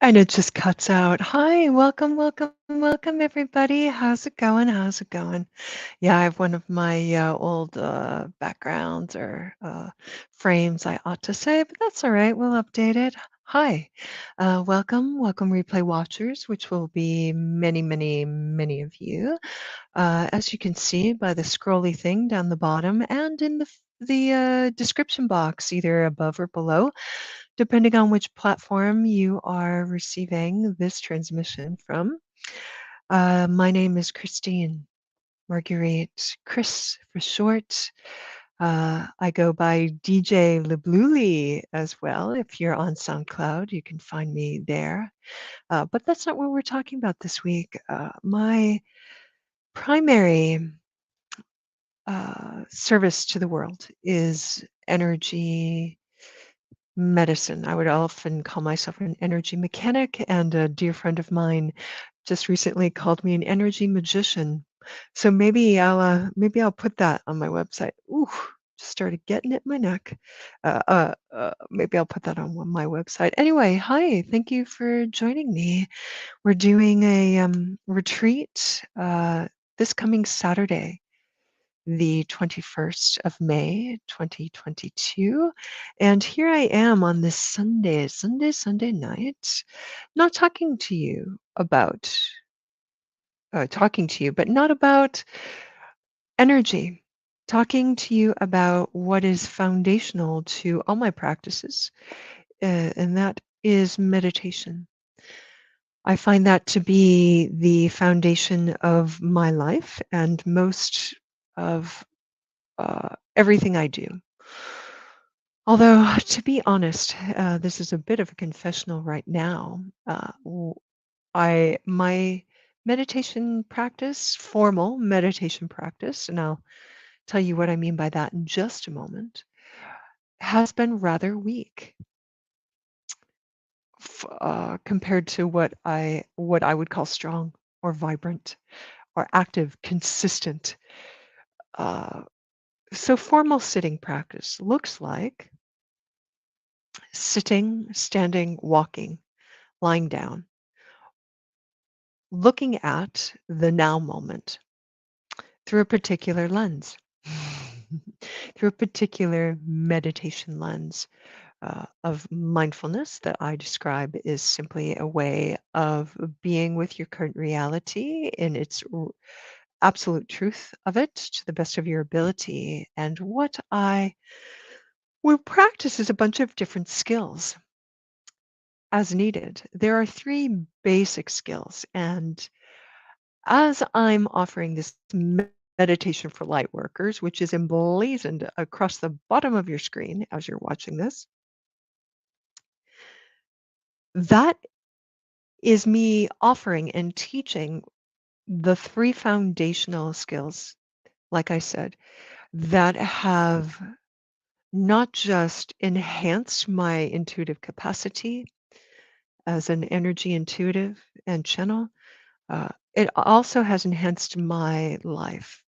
And it just cuts out. Hi, welcome, welcome, welcome, everybody. How's it going? How's it going? Yeah, I have one of my old backgrounds or frames, I ought to say, but that's all right. We'll update it. Hi, welcome, welcome, replay watchers, which will be many, many, many of you. As you can see by the scrolly thing down the bottom and in the description box, either above or below, depending on which platform you are receiving this transmission from. My name is Christine Marguerite, Chris for short. I go by DJ Lebluli as well. If you're on SoundCloud, you can find me there. But that's not what we're talking about this week. My primary service to the world is energy medicine. I would often call myself an energy mechanic, and a dear friend of mine just recently called me an energy magician. So maybe I'll put that on my website. Ooh, Just started getting it in my neck. Maybe I'll put that on my website. Anyway, hi, thank you for joining me. We're doing a retreat this coming Saturday, the 21st of May, 2022. And here I am on this Sunday night, not talking to you, but not about energy, talking to you about what is foundational to all my practices, and that is meditation. I find that to be the foundation of my life and most of everything I do. Although, to be honest, this is a bit of a confessional right now. My meditation practice, formal meditation practice, and I'll tell you what I mean by that in just a moment, has been rather weak compared to what I would call strong or vibrant or active, consistent. Uh, so formal sitting practice looks like sitting, standing, walking, lying down, looking at the now moment through a particular lens, through a particular meditation lens of mindfulness that I describe is simply a way of being with your current reality in its absolute truth of it to the best of your ability. And what I will practice is a bunch of different skills as needed. There are three basic skills. And as I'm offering this meditation for light workers, which is emblazoned across the bottom of your screen as you're watching this, that is me offering and teaching the three foundational skills, like I said, that have not just enhanced my intuitive capacity as an energy intuitive and channel, it also has enhanced my life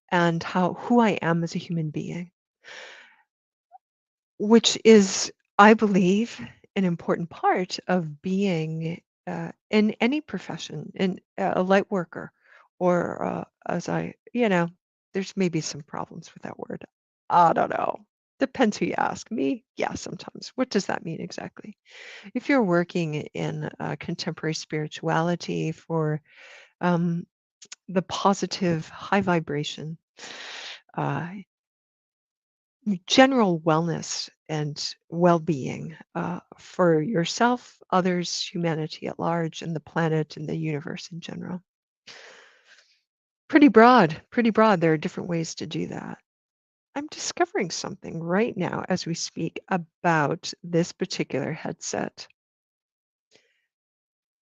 and who I am as a human being, which is, I believe, an important part of being in any profession, in a light worker, or there's maybe some problems with that word. I don't know. Depends who you ask. Me, yeah, sometimes. What does that mean exactly? If you're working in contemporary spirituality for um, the positive, high vibration, uh, general wellness and well-being for yourself, others, humanity at large, and the planet and the universe in general. Pretty broad, pretty broad. There are different ways to do that. I'm discovering something right now as we speak about this particular headset.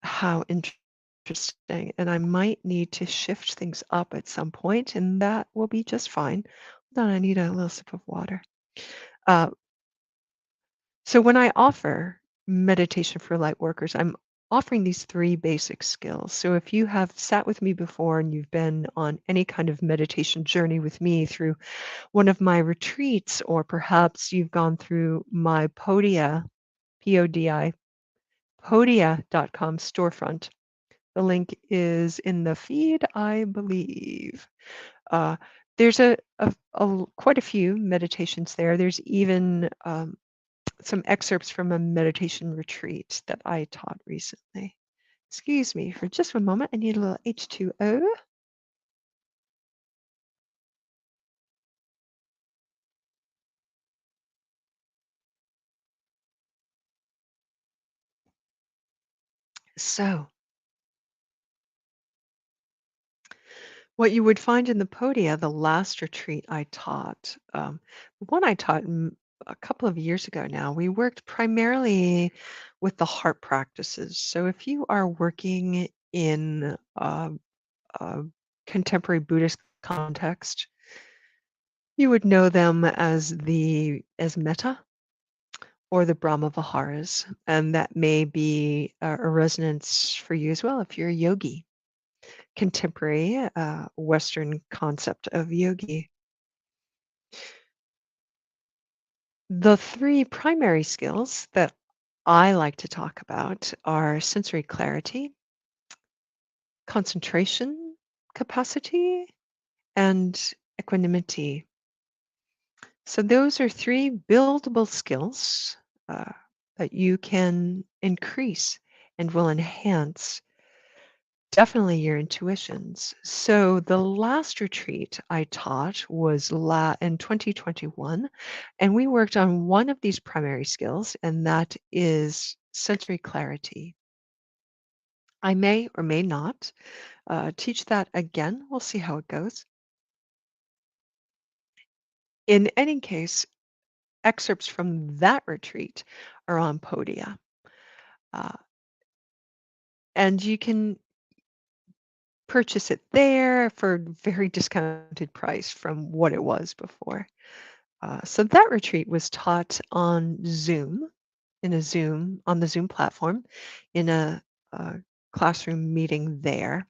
How interesting. And I might need to shift things up at some point, and that will be just fine. Hold on, I need a little sip of water. Uh, So when I offer meditation for light workers, I'm offering these three basic skills. So if you have sat with me before and you've been on any kind of meditation journey with me through one of my retreats, or perhaps you've gone through my Podia, P-O-D-I, Podia.com storefront. The link is in the feed, I believe. Uh, there's quite a few meditations there. There's even some excerpts from a meditation retreat that I taught recently. Excuse me for just one moment. I need a little H2O. So, what you would find in the Podia, the last retreat I taught, the one I taught a couple of years ago now, we worked primarily with the heart practices. So, if you are working in a contemporary Buddhist context, you would know them as metta or the Brahma Viharas, and that may be a resonance for you as well if you're a yogi. Contemporary Western concept of yogi. The three primary skills that I like to talk about are sensory clarity, concentration capacity, and equanimity. So, those are three buildable skills uh, that you can increase and will enhance definitely your intuitions. So, the last retreat I taught was in 2021, and we worked on one of these primary skills, and that is sensory clarity. I may or may not teach that again. We'll see how it goes. In any case, excerpts from that retreat are on Podia. Uh, and you can purchase it there for a very discounted price from what it was before. So that retreat was taught on Zoom, on the Zoom platform, in a classroom meeting there.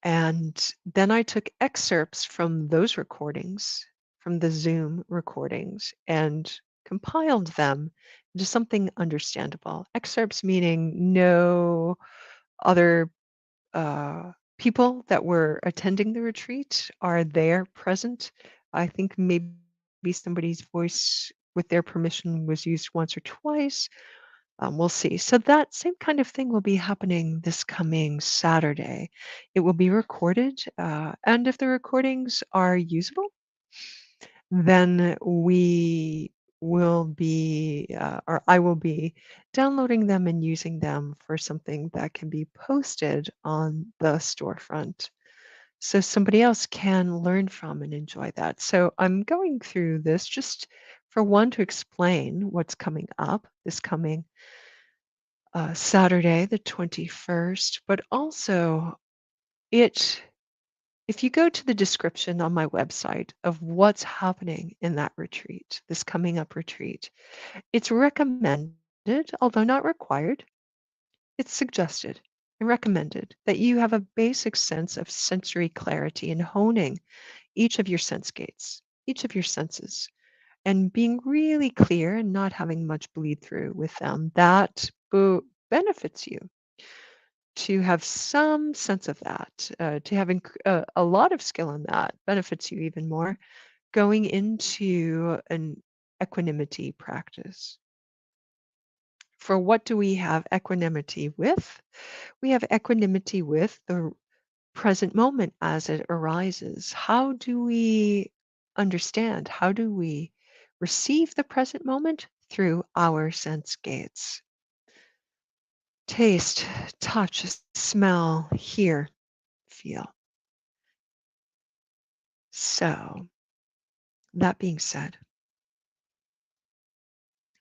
And then I took excerpts from those recordings, from the Zoom recordings, and compiled them into something understandable. Excerpts meaning no other people that were attending the retreat are there present. I think maybe somebody's voice with their permission was used once or twice. We'll see. So that same kind of thing will be happening this coming Saturday. It will be recorded, and if the recordings are usable, then we will be, or I will be downloading them and using them for something that can be posted on the storefront. So somebody else can learn from and enjoy that. So I'm going through this just for one to explain what's coming up this coming Saturday, the 21st, but also it if you go to the description on my website of what's happening in that retreat, this coming up retreat, it's recommended, although not required, it's suggested and recommended that you have a basic sense of sensory clarity and honing each of your sense gates, each of your senses, and being really clear and not having much bleed through with them. That benefits you to have some sense of that, to having a lot of skill in that benefits you even more going into an equanimity practice. For what do we have equanimity with? We have equanimity with the present moment as it arises. How do we understand? How do we receive the present moment? Through our sense gates. Taste, touch, smell, hear, feel. So, that being said,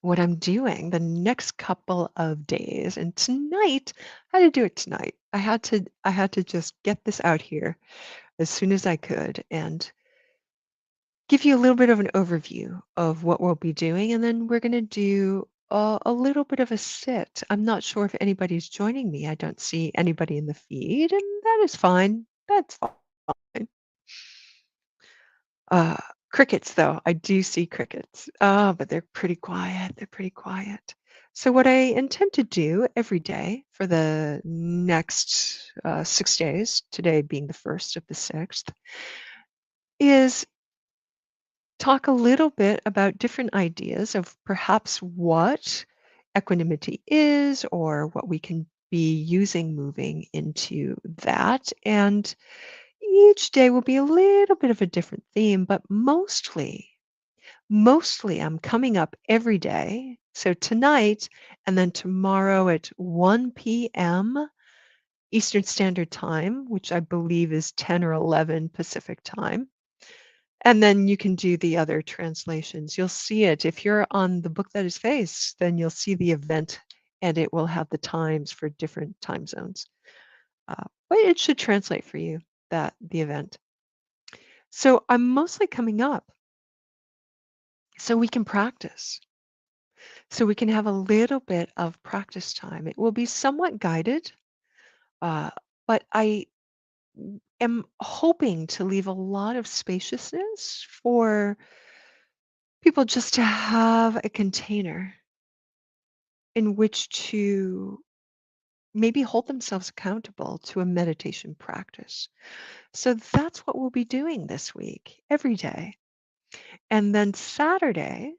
what I'm doing the next couple of days and tonight, I had to do it tonight. I had to just get this out here as soon as I could and give you a little bit of an overview of what we'll be doing and then we're going to do a little bit of a sit. I'm not sure if anybody's joining me. I don't see anybody in the feed and that is fine. That's fine. Uh, Crickets, though. I do see crickets. But they're pretty quiet. They're pretty quiet. So, what I intend to do every day for the next 6 days, today being the first of the sixth, is talk a little bit about different ideas of perhaps what equanimity is or what we can be using moving into that. And each day will be a little bit of a different theme, but mostly I'm coming up every day. So tonight and then tomorrow at 1 p.m. Eastern Standard Time, which I believe is 10 or 11 Pacific Time. And then you can do the other translations. You'll see it. If you're on the Book That Is Face, then you'll see the event and it will have the times for different time zones. But it should translate for you, the event. So I'm mostly coming up so we can practice. So we can have a little bit of practice time. It will be somewhat guided, uh, but I am hoping to leave a lot of spaciousness for people just to have a container in which to maybe hold themselves accountable to a meditation practice. So that's what we'll be doing this week, every day. And then Saturday,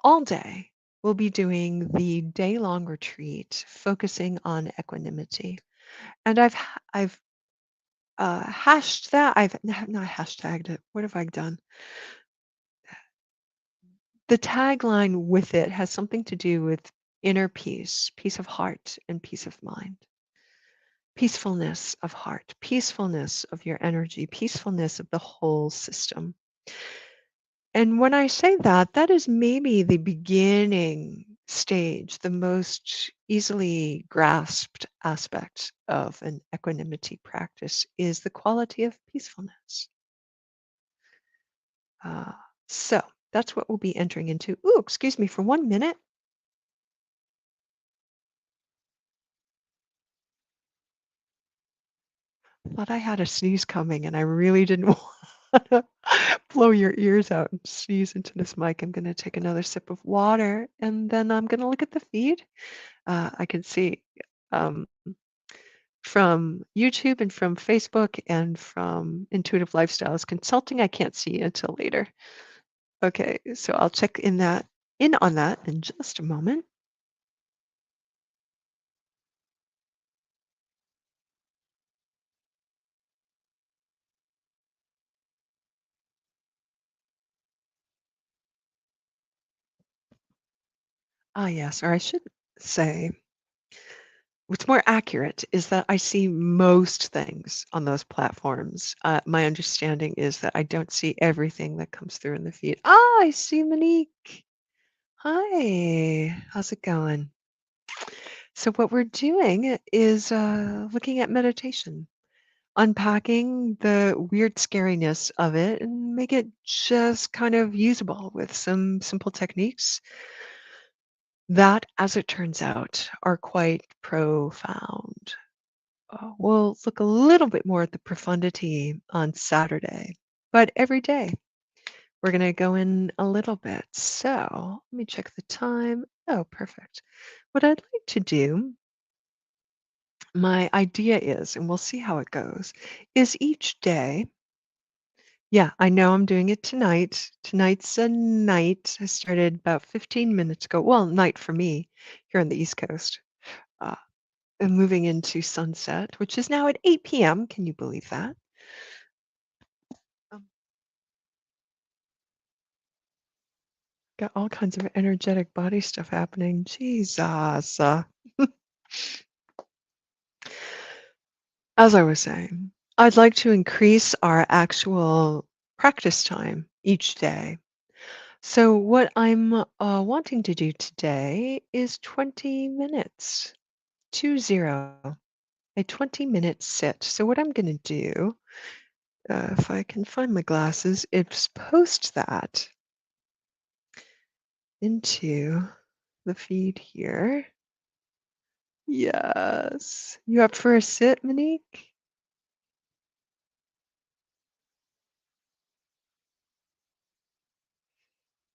all day, we'll be doing the day-long retreat, focusing on equanimity. And I've hashed that. I've not hashtagged it. What have I done? The tagline with it has something to do with inner peace, peace of heart, and peace of mind. Peacefulness of heart, peacefulness of your energy, peacefulness of the whole system. And when I say that, that is maybe the beginning stage, the most easily grasped aspect of an equanimity practice is the quality of peacefulness. Uh, so that's what we'll be entering into. Ooh, excuse me for 1 minute. Thought I had a sneeze coming and I really didn't want to blow your ears out and sneeze into this mic. I'm going to take another sip of water and then I'm going to look at the feed. I can see um, from YouTube and from Facebook and from Intuitive Lifestyles Consulting. I can't see until later. Okay, so I'll check in on that in just a moment. Ah, yes, or I should say, what's more accurate is that I see most things on those platforms. My understanding is that I don't see everything that comes through in the feed. Ah, I see Monique. Hi, how's it going? So, what we're doing is looking at meditation, unpacking the weird scariness of it and make it just kind of usable with some simple techniques that, as it turns out, are quite profound. We'll look a little bit more at the profundity on Saturday, but every day we're going to go in a little bit. So let me check the time. Oh, perfect. What I'd like to do, my idea is, and we'll see how it goes, is each day. Yeah, I know I'm doing it tonight. Tonight's a night. I started about 15 minutes ago. Well, night for me here on the East Coast. Uh, and moving into sunset, which is now at 8 p.m. Can you believe that? Um, got all kinds of energetic body stuff happening. Jesus. As I was saying, I'd like to increase our actual practice time each day. So, what I'm wanting to do today is 20 minutes, 20, a 20-minute sit. So, what I'm going to do, if I can find my glasses, is post that into the feed here. Yes. You up for a sit, Monique?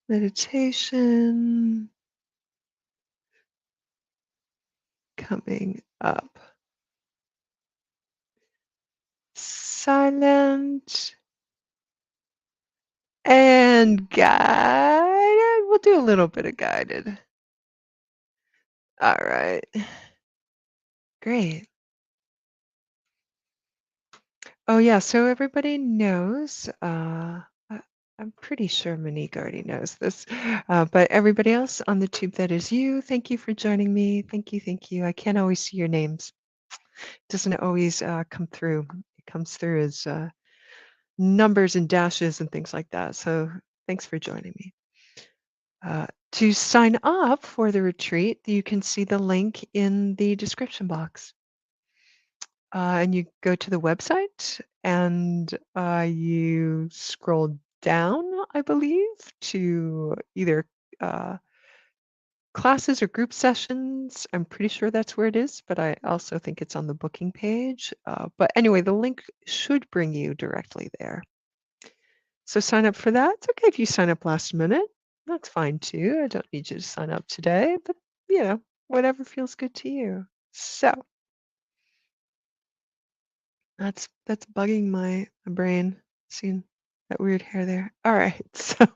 Meditation coming up. Silent and guided. We'll do a little bit of guided. All right. Great. Oh, yeah. So everybody knows. I- I'm pretty sure Monique already knows this, but everybody else on the tube, that is you. Thank you for joining me. Thank you. Thank you. I can't always see your names. Doesn't always come through. It comes through as numbers and dashes and things like that. So thanks for joining me. To sign up for the retreat, you can see the link in the description box. And you go to the website and you scroll down, I believe, to either uh, classes or group sessions. I'm pretty sure that's where it is, but I also think it's on the booking page. But anyway, the link should bring you directly there. So sign up for that. It's okay if you sign up last minute. That's fine too. I don't need you to sign up today, but you know, whatever feels good to you. So that's bugging my brain. Seeing that weird hair there. All right. So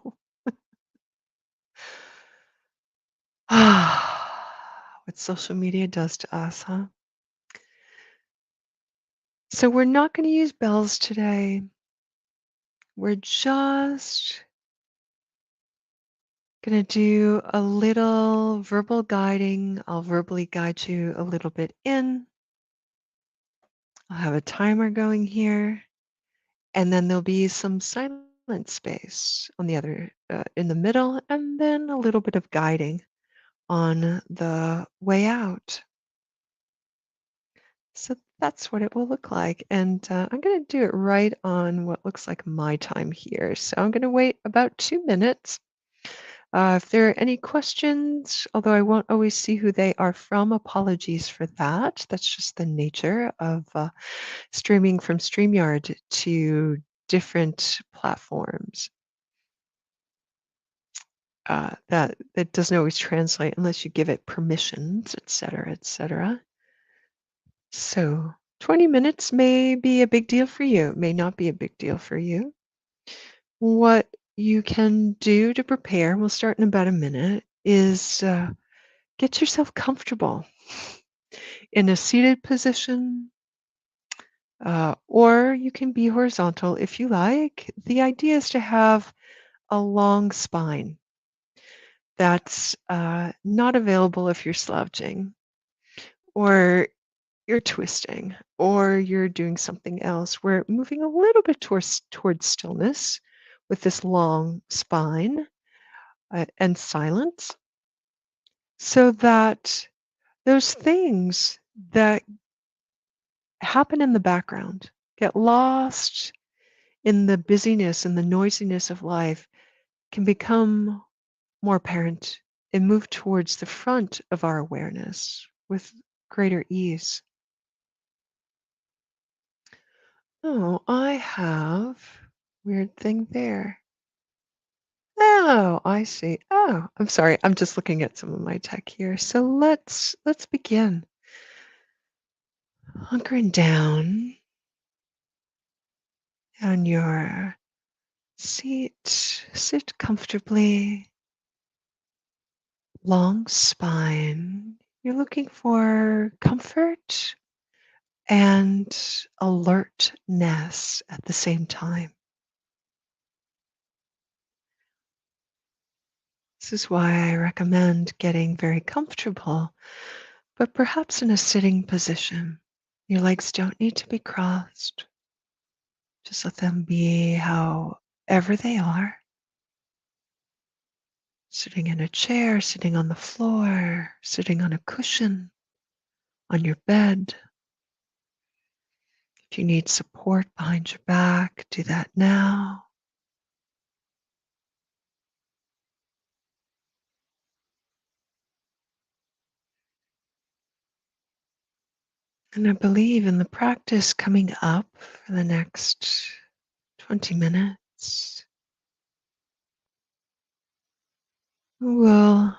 what social media does to us, huh? So we're not going to use bells today. We're just going to do a little verbal guiding. I'll verbally guide you a little bit in. I'll have a timer going here, and then there'll be some silent space on the other in the middle, and then a little bit of guiding on the way out. So that's what it will look like. And I'm going to do it right on what looks like my time here. So I'm going to wait about 2 minutes. If there are any questions, although I won't always see who they are from, apologies for that. That's just the nature of streaming from StreamYard to different platforms. That doesn't always translate unless you give it permissions, et cetera, et cetera. So 20 minutes may be a big deal for you, may not be a big deal for you. What you can do to prepare, we'll start in about a minute, is get yourself comfortable in a seated position, or you can be horizontal if you like. The idea is to have a long spine. That's not available if you're slouching, or you're twisting, or you're doing something else. We're moving a little bit towards stillness with this long spine and silence, so that those things that happen in the background get lost in the busyness and the noisiness of life can become more apparent and move towards the front of our awareness with greater ease. Oh, I have weird thing there. Oh, I see. Oh, I'm sorry. I'm just looking at some of my tech here. So let's begin. Hunkering down on your seat. Sit comfortably. Long spine. You're looking for comfort and alertness at the same time. This is why I recommend getting very comfortable, but perhaps in a sitting position. Your legs don't need to be crossed. Just let them be however they are. Sitting in a chair, sitting on the floor, sitting on a cushion, on your bed. If you need support behind your back, do that now. And I believe in the practice coming up for the next 20 minutes, we'll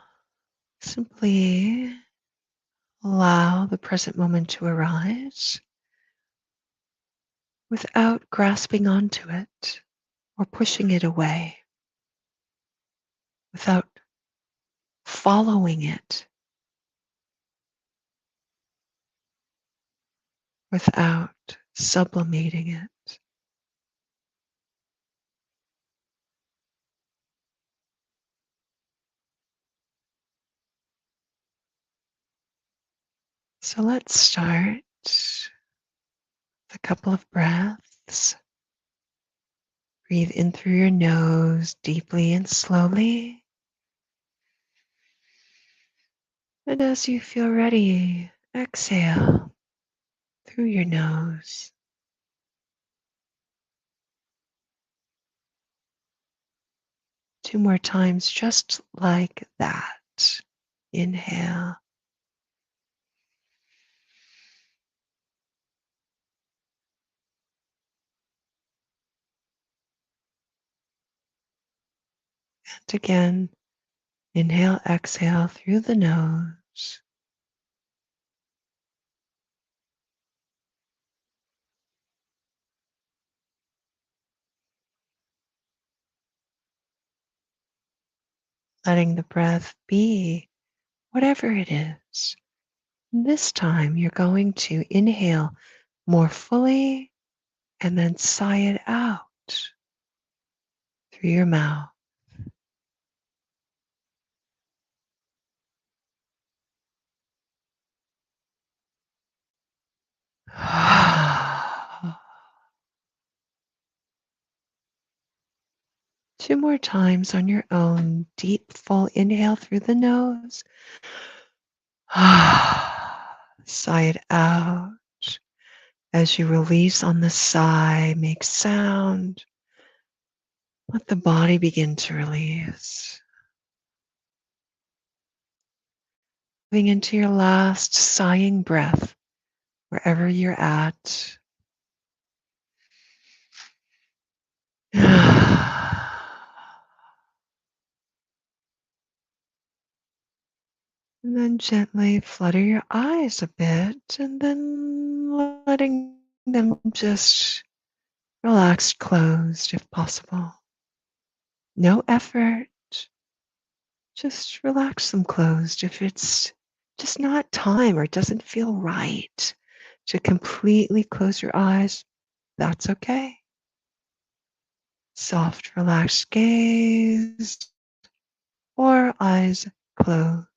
simply allow the present moment to arise without grasping onto it or pushing it away, without following it, without sublimating it. So let's start with a couple of breaths. Breathe in through your nose deeply and slowly. And as you feel ready, exhale through your nose. 2 more times, just like that. Inhale. Just again, inhale, exhale through the nose. Letting the breath be whatever it is. This time you're going to inhale more fully and then sigh it out through your mouth. Two more times on your own. Deep, full inhale through the nose. Sigh it out. As you release on the sigh, make sound. Let the body begin to release. Moving into your last sighing breath, wherever you're at. And then gently flutter your eyes a bit, and then letting them just relax closed if possible. No effort, just relax them closed. If it's just not time or doesn't feel right to completely close your eyes, that's okay. Soft, relaxed gaze or eyes closed.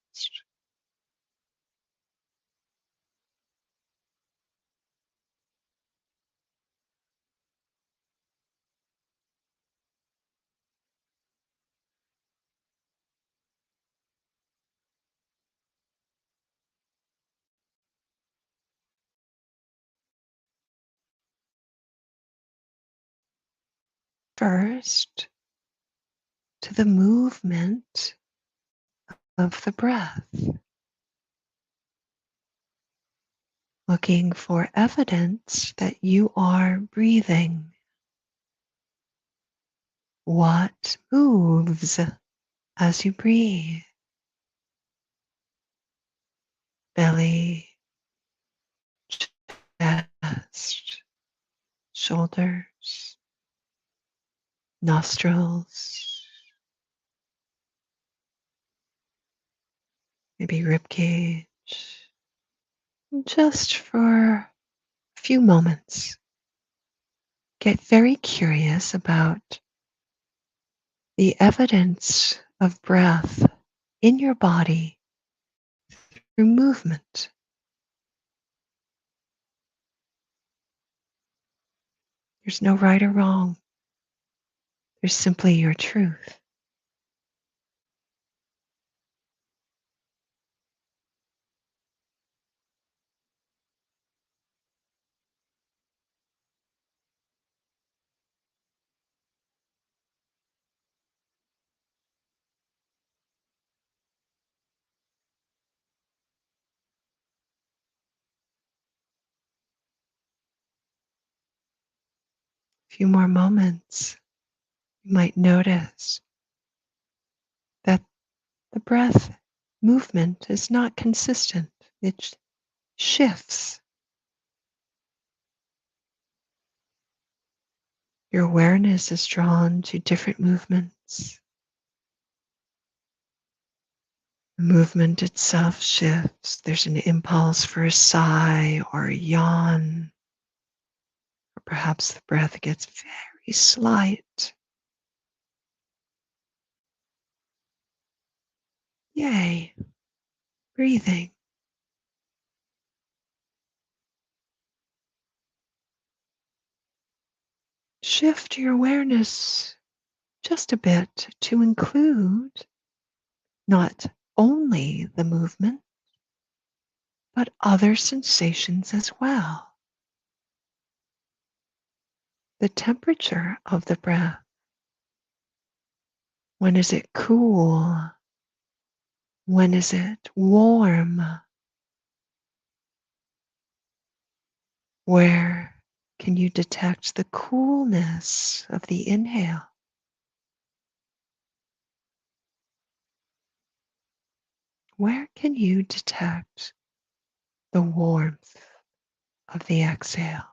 First, to the movement of the breath, looking for evidence that you are breathing. What moves as you breathe? Belly, chest, shoulders, nostrils, maybe rib cage. Just for a few moments, get very curious about the evidence of breath in your body through movement. There's no right or wrong. There's simply your truth. A few more moments, you might notice that the breath movement is not consistent. It shifts. Your awareness is drawn to different movements. The movement itself shifts. There's an impulse for a sigh or a yawn, or perhaps the breath gets very slight. Yay, breathing. Shift your awareness just a bit to include not only the movement, but other sensations as well. The temperature of the breath. When is it cool? When is it warm? Where can you detect the coolness of the inhale? Where can you detect the warmth of the exhale?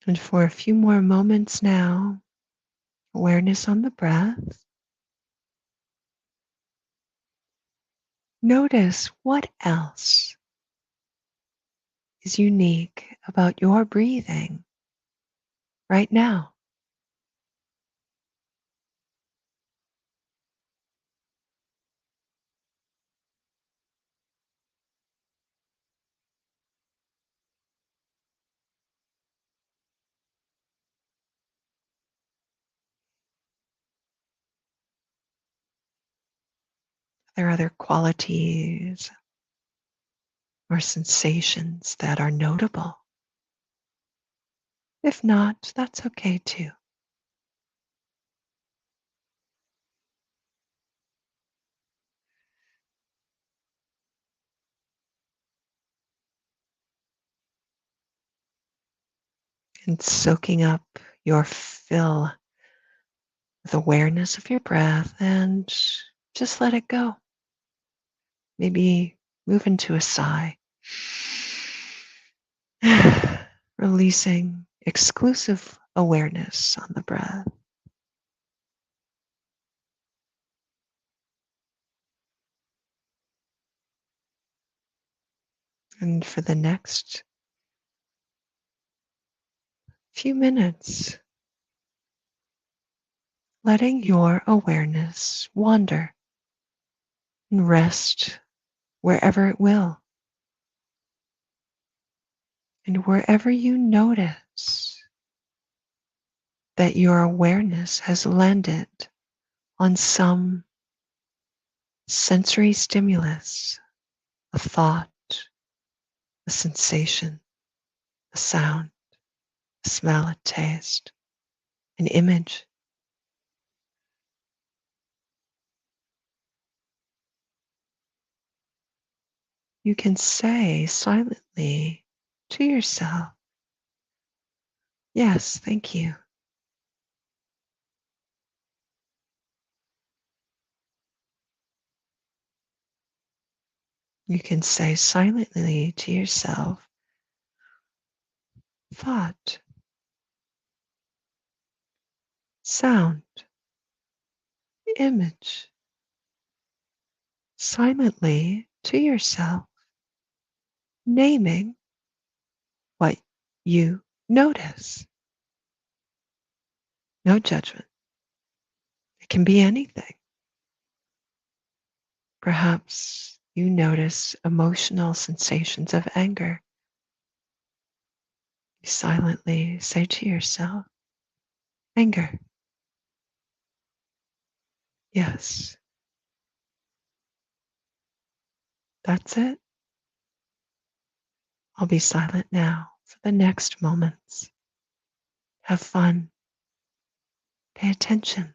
And for a few more moments now, awareness on the breath. Notice what else is unique about your breathing right now. Are there other qualities or sensations that are notable? If not, that's okay too. And soaking up your fill with awareness of your breath and just let it go. Maybe move into a sigh, releasing exclusive awareness on the breath. And for the next few minutes, letting your awareness wander and rest wherever it will. And wherever you notice that your awareness has landed on some sensory stimulus, a thought, a sensation, a sound, a smell, a taste, an image, you can say silently to yourself, yes, thank you. You can say silently to yourself, thought, sound, image, silently to yourself, naming what you notice. No judgment. It can be anything. Perhaps you notice emotional sensations of anger. You silently say to yourself, anger. Yes, that's it. I'll be silent now for the next moments. Have fun. Pay attention.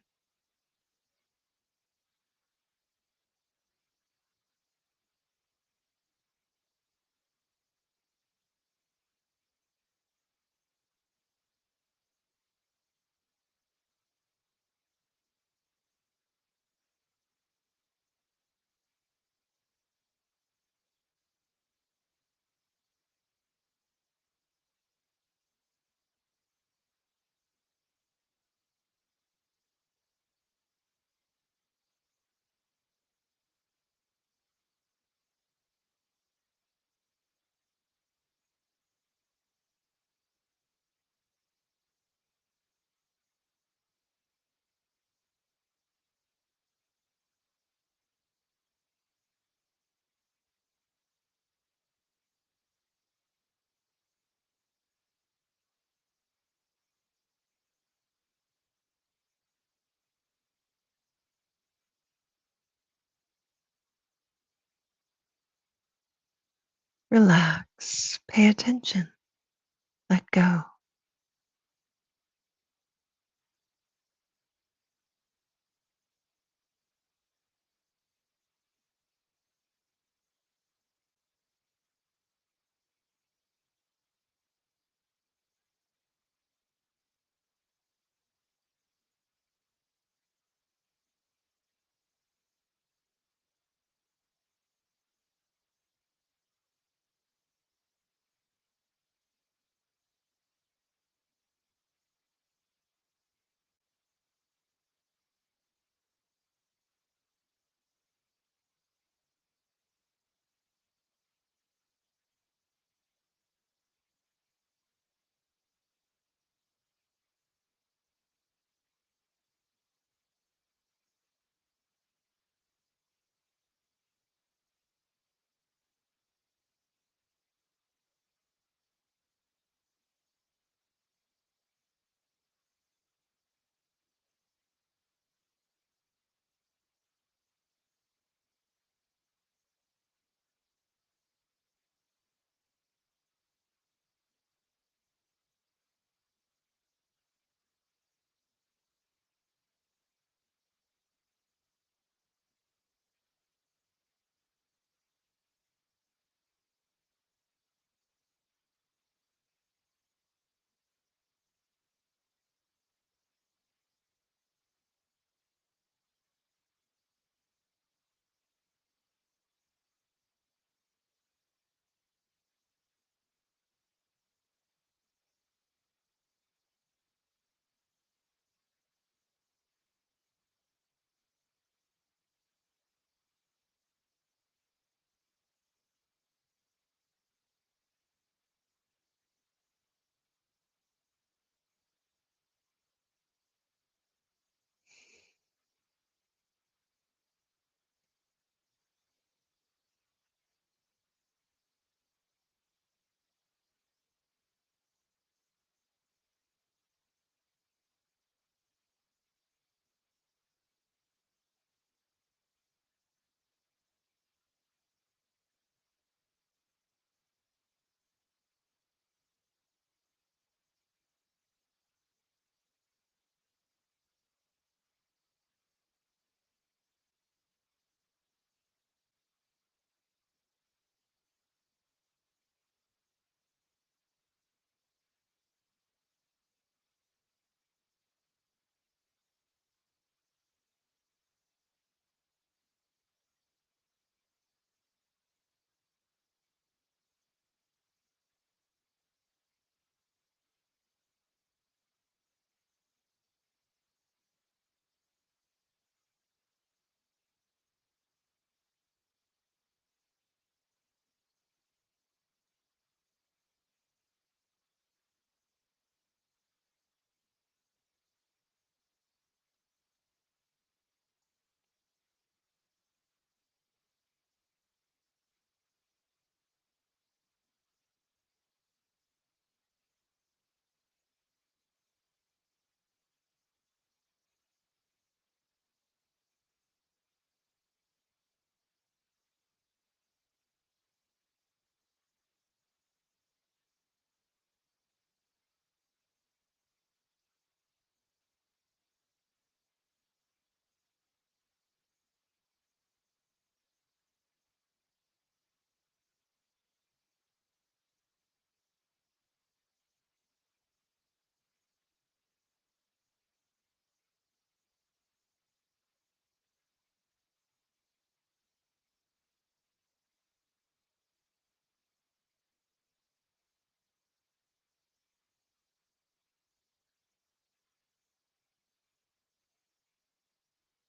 Relax. Pay attention. Let go.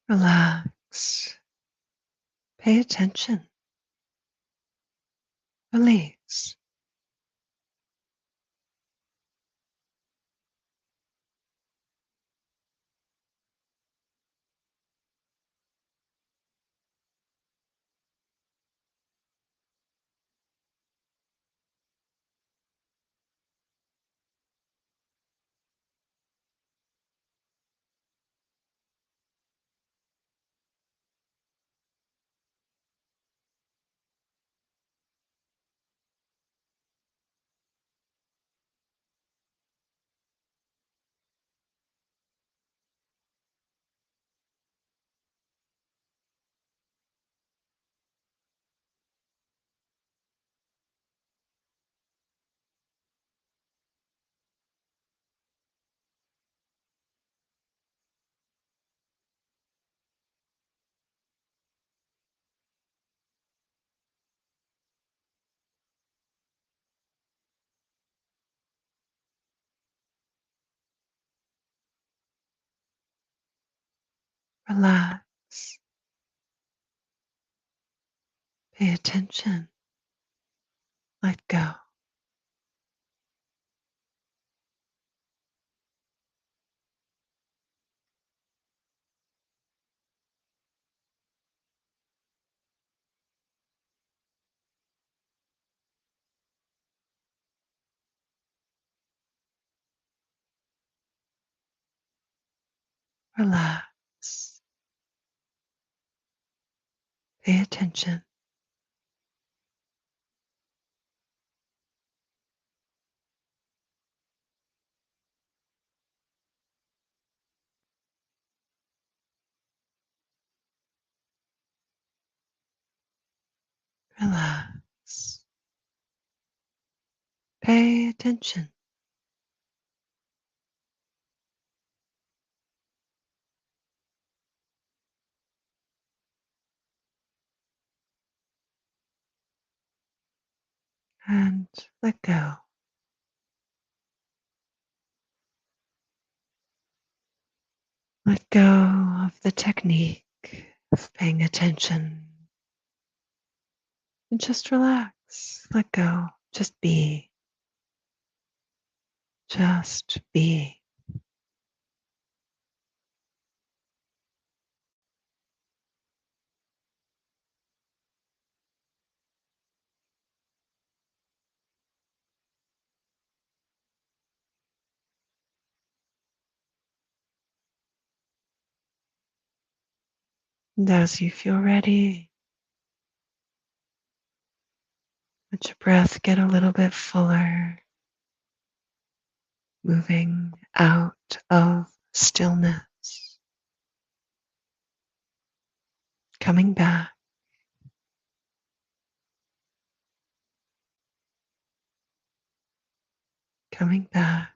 Relax. Pay attention. Release. Relax. Pay attention. Let go. Relax. Pay attention. Relax. Pay attention. And let go. Let go of the technique of paying attention. And just relax. Let go. Just be. Just be. And as you feel ready, let your breath get a little bit fuller, moving out of stillness, coming back, coming back.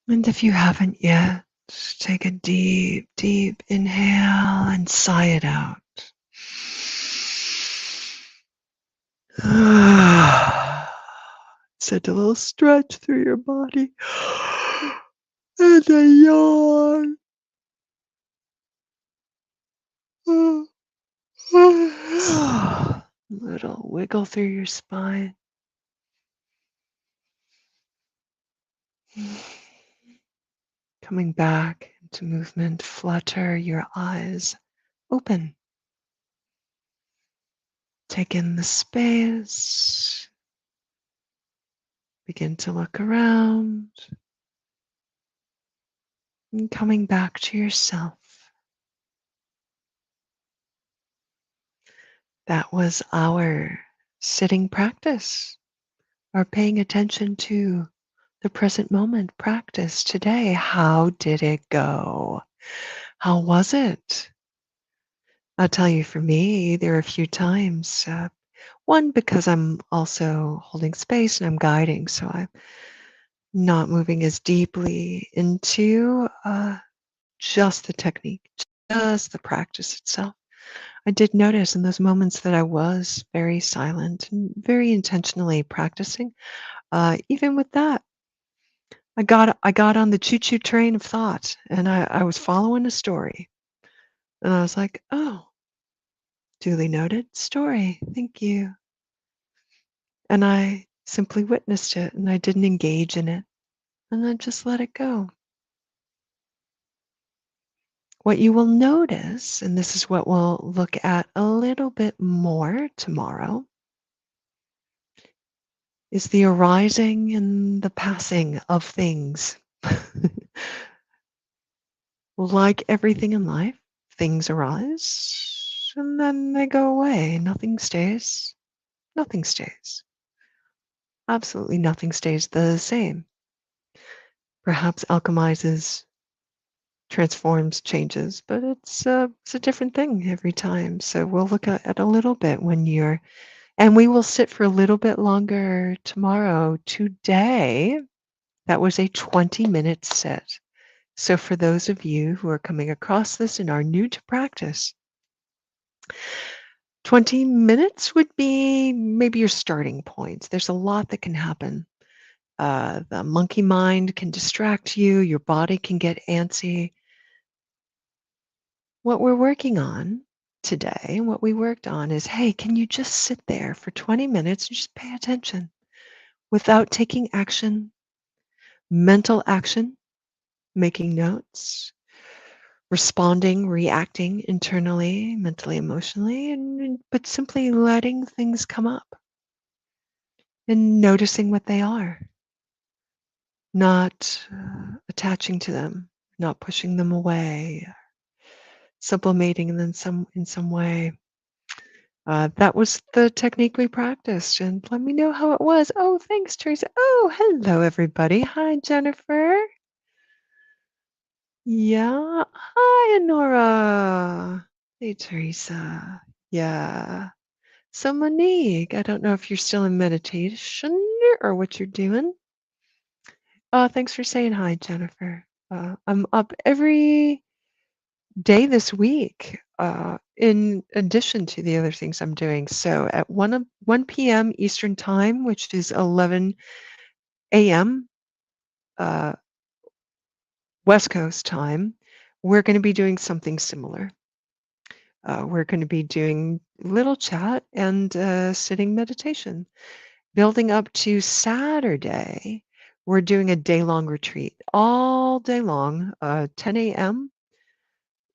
And if you haven't yet, take a deep, deep inhale and sigh it out. Send a little stretch through your body. And a yawn. Little wiggle through your spine. Coming back into movement, flutter your eyes open. Take in the space. Begin to look around. And coming back to yourself. That was our sitting practice, our paying attention to the present moment practice today. How did it go? How was it? I'll tell you, for me, there are a few times. One, because I'm also holding space and I'm guiding, so I'm not moving as deeply into just the technique, just the practice itself. I did notice in those moments that I was very silent and very intentionally practicing. Even with that, I got on the choo-choo train of thought, and I was following a story, and I was like, "Oh, duly noted story. Thank you." And I simply witnessed it, and I didn't engage in it, and then just let it go. What you will notice, and this is what we'll look at a little bit more tomorrow, is the arising and the passing of things. Like everything in life, things arise and then they go away. Nothing stays. Nothing stays. Absolutely nothing stays the same. Perhaps alchemizes, transforms, changes, but it's a different thing every time. So we'll look at a little bit when you're, and we will sit for a little bit longer tomorrow. Today, that was a 20-minute sit. So, for those of you who are coming across this and are new to practice, 20 minutes would be maybe your starting point. There's a lot that can happen. The monkey mind can distract you, your body can get antsy. What we're working on today, what we worked on is, hey, can you just sit there for 20 minutes and just pay attention without taking action, mental action, making notes, responding, reacting internally, mentally, emotionally, but simply letting things come up and noticing what they are, not attaching to them, not pushing them away, sublimating them in some way. That was the technique we practiced, and let me know how it was. Oh, thanks, Teresa. Oh, hello, everybody. Hi, Jennifer. Yeah. Hi, Honora. Hey, Teresa. Yeah. So, Monique, I don't know if you're still in meditation or what you're doing. Thanks for saying hi, Jennifer. I'm up every day this week, in addition to the other things I'm doing. So at 1 p.m. Eastern Time, which is 11 a.m. Uh, West Coast time, we're going to be doing something similar. We're going to be doing little chat and sitting meditation. Building up to Saturday, we're doing a day-long retreat all day long, 10 a.m.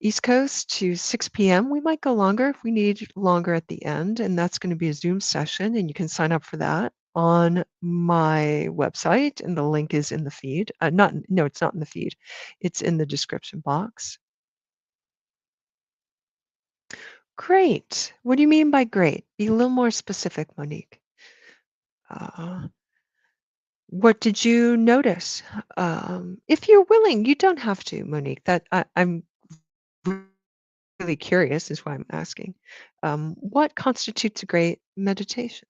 East Coast to 6 p.m. We might go longer if we need longer at the end, and that's going to be a Zoom session, and you can sign up for that on my website, and the link is in the feed. Not, no, it's not in the feed. It's in the description box. Great. What do you mean by great? Be a little more specific, Monique. Uh, what did you notice? If you're willing, you don't have to, Monique. I'm really curious, is why I'm asking. What constitutes a great meditation?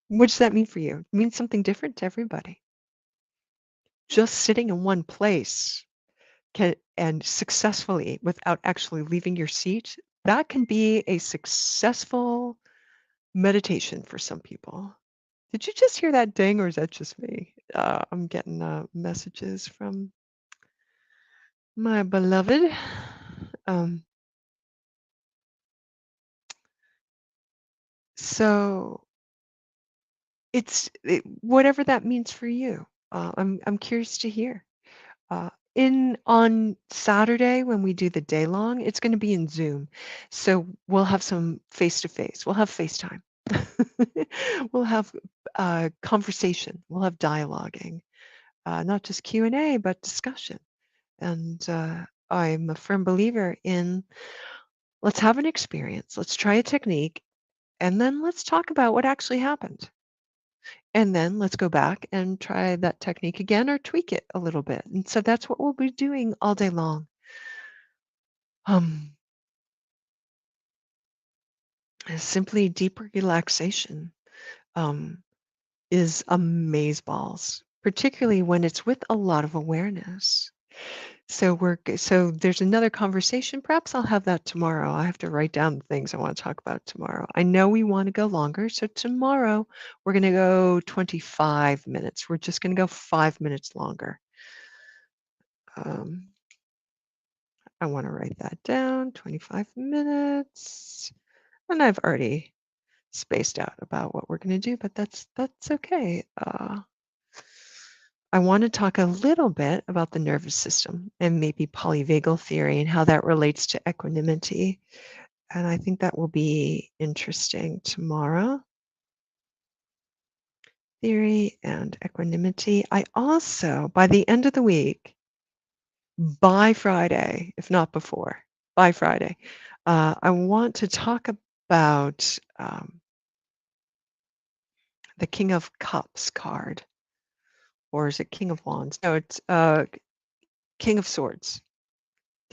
What does that mean for you? It means something different to everybody. Just sitting in one place and successfully without actually leaving your seat, that can be a successful meditation for some people. Did you just hear that ding, or is that just me? I'm getting messages from my beloved. Um, so whatever that means for you. I'm curious to hear. In on Saturday when we do the day long, it's going to be in Zoom, so we'll have some face to face. We'll have FaceTime. We'll have conversation. We'll have dialoguing, not just Q&A, but discussion. And I'm a firm believer in let's have an experience, let's try a technique, and then let's talk about what actually happened. And then let's go back and try that technique again or tweak it a little bit. And so that's what we'll be doing all day long. Um, Simply deeper relaxation um, is amazeballs, particularly when it's with a lot of awareness. So there's another conversation. Perhaps I'll have that tomorrow. I have to write down the things I want to talk about tomorrow. I know we want to go longer, so tomorrow we're going to go 25 minutes. We're just going to go 5 minutes longer. Um, I want to write that down. 25 minutes, and I've already spaced out about what we're going to do, but that's okay. I want to talk a little bit about the nervous system and maybe polyvagal theory and how that relates to equanimity. And I think that will be interesting tomorrow. Theory and equanimity. I also, by the end of the week, by Friday, if not before, by Friday, I want to talk about the King of Cups card. Or is it King of Wands? No, it's King of Swords.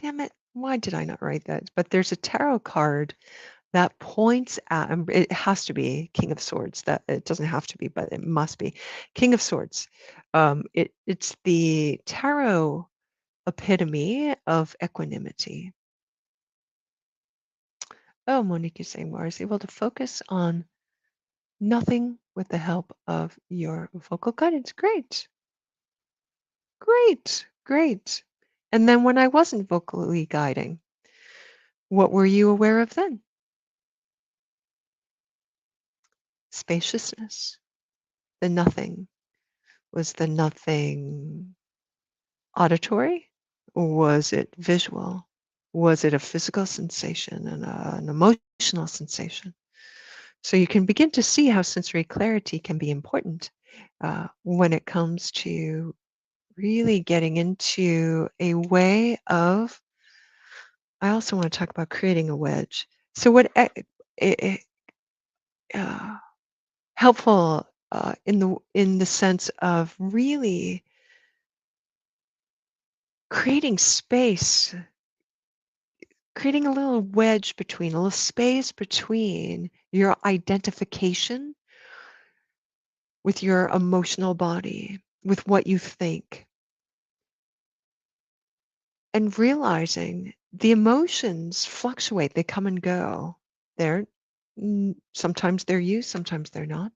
Damn it. Why did I not write that? But there's a tarot card that points at, and it has to be King of Swords. That it doesn't have to be, but it must be King of Swords. It's the tarot epitome of equanimity. Oh, Monique is saying, "Well, I was able to focus on nothing with the help of your vocal guidance." Great, great, great. And then when I wasn't vocally guiding, what were you aware of then? Spaciousness. The nothing. Was the nothing auditory? Was it visual? Was it a physical sensation and an emotional sensation? So you can begin to see how sensory clarity can be important when it comes to really getting into a way of. I also want to talk about creating a wedge. So what uh, helpful in the sense of really creating space, creating a little wedge between, a little space between your identification with your emotional body, with what you think, and realizing the emotions fluctuate, they come and go. They're sometimes they're you, sometimes they're not.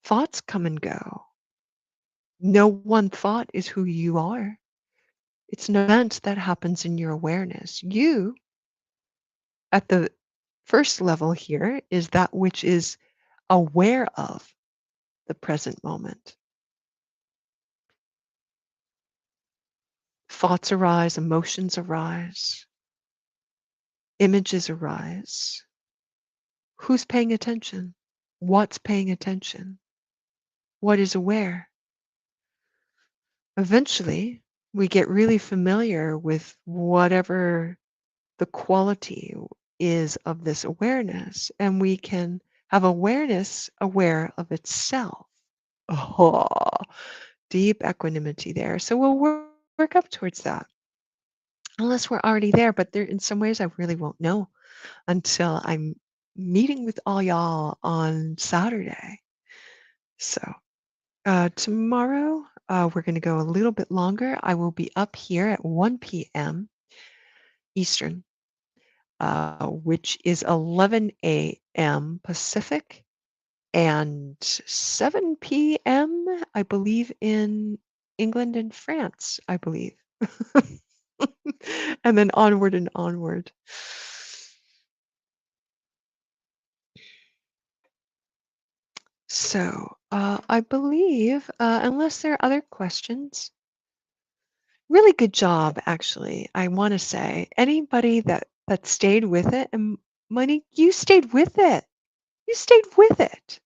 Thoughts come and go. No one thought is who you are. It's an event that happens in your awareness. You, at the first level here, is that which is aware of the present moment. Thoughts arise, emotions arise, images arise. Who's paying attention? What's paying attention? What is aware? Eventually, we get really familiar with whatever the quality is of this awareness, and we can have awareness aware of itself. Oh, deep equanimity there. So we'll work up towards that. Unless we're already there, but there in some ways I really won't know until I'm meeting with all y'all on Saturday. So tomorrow we're going to go a little bit longer. I will be up here at 1 p.m. Eastern, which is 11 a.m. Pacific and 7 p.m. I believe in England and France, I believe. And then onward and onward. So I believe, unless there are other questions, really good job, actually. I want to say anybody that stayed with it, and Monique, you stayed with it. You stayed with it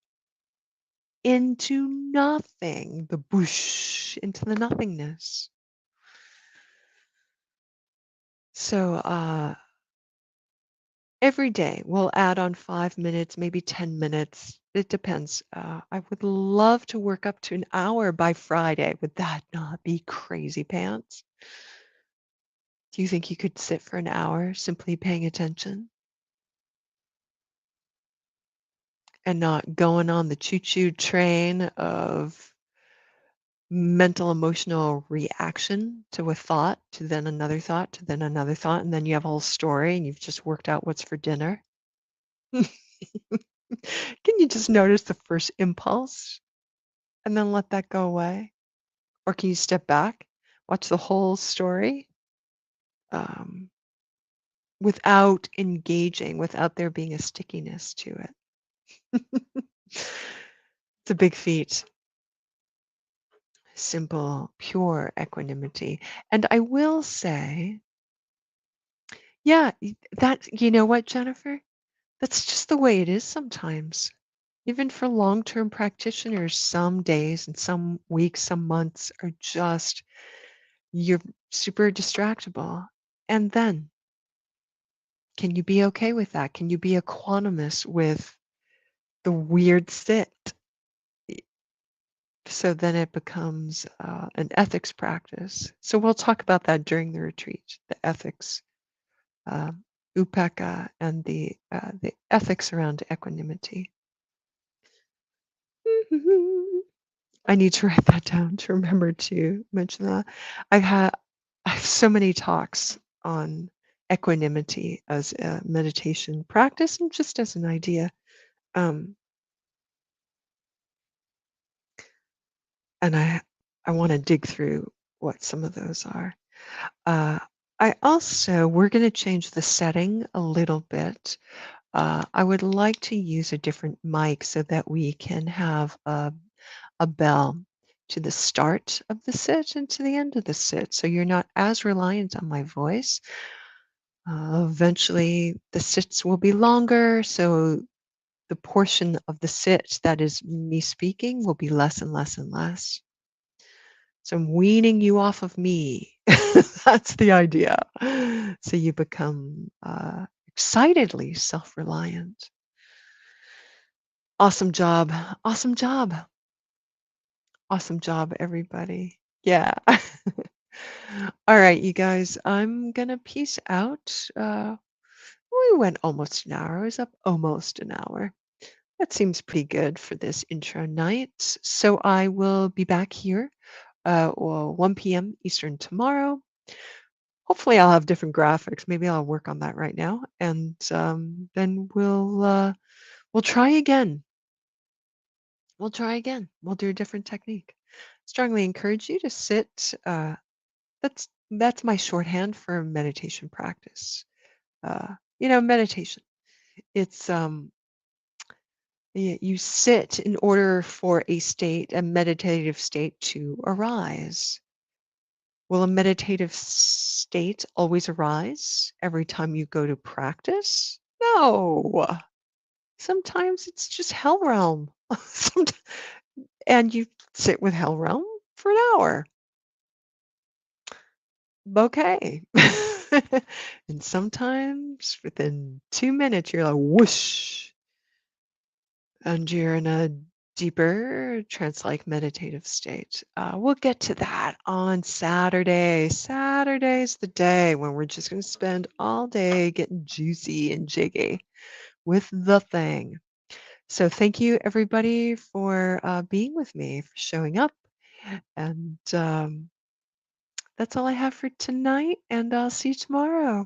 into nothing, the bush, into the nothingness. So every day we'll add on 5 minutes, maybe 10 minutes. It depends. I would love to work up to an hour by Friday. Would that not be crazy pants? Do you think you could sit for an hour simply paying attention and not going on the choo-choo train of mental emotional reaction to a thought, to then another thought, to then another thought, and then you have a whole story and you've just worked out what's for dinner? Can you just notice the first impulse and then let that go away? Or can you step back, watch the whole story um, without engaging, without there being a stickiness to it? It's a big feat. Simple, pure equanimity. And I will say, yeah, that, you know what, Jennifer? That's just the way it is sometimes. Even for long-term practitioners, some days and some weeks, some months are just, you're super distractible. And then, can you be okay with that? Can you be equanimous with the weird sit? So then it becomes an ethics practice. So we'll talk about that during the retreat, the ethics. upekkha, and the ethics around equanimity. I need to write that down to remember to mention that. I've had I have so many talks on equanimity as a meditation practice and just as an idea. Um, and I want to dig through what some of those are. Uh, we're going to change the setting a little bit. I would like to use a different mic so that we can have a bell to the start of the sit and to the end of the sit. So you're not as reliant on my voice. Eventually, the sits will be longer. So the portion of the sit that is me speaking will be less and less and less. So I'm weaning you off of me. That's the idea. So you become excitedly self reliant. Awesome job. Awesome job. Awesome job, everybody. Yeah. All right, you guys, I'm going to peace out. We went almost an hour. I was up almost an hour. That seems pretty good for this intro night. So I will be back here 1 p.m. Eastern tomorrow. Hopefully, I'll have different graphics. Maybe I'll work on that right now, and then we'll try again. We'll try again. We'll do a different technique. Strongly encourage you to sit. That's my shorthand for meditation practice. Meditation. It's you sit in order for a meditative state to arise. Will a meditative state always arise every time you go to practice? No. Sometimes it's just hell realm. And you sit with hell realm for an hour. Okay. And sometimes within 2 minutes, you're like, whoosh, and you're in a deeper trance-like meditative state. We'll get to that on Saturday. Saturday's the day when we're just going to spend all day getting juicy and jiggy with the thing. So thank you, everybody, for being with me, for showing up. And that's all I have for tonight. And I'll see you tomorrow.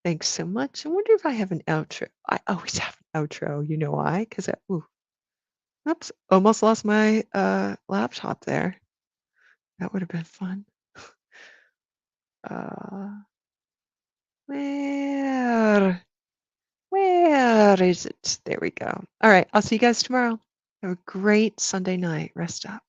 Thanks so much. I wonder if I have an outro. I always have an outro. You know why? Because oops, almost lost my laptop there. That would have been fun. Uh, where where is it? There we go. All right, I'll see you guys tomorrow. Have a great Sunday night. Rest up.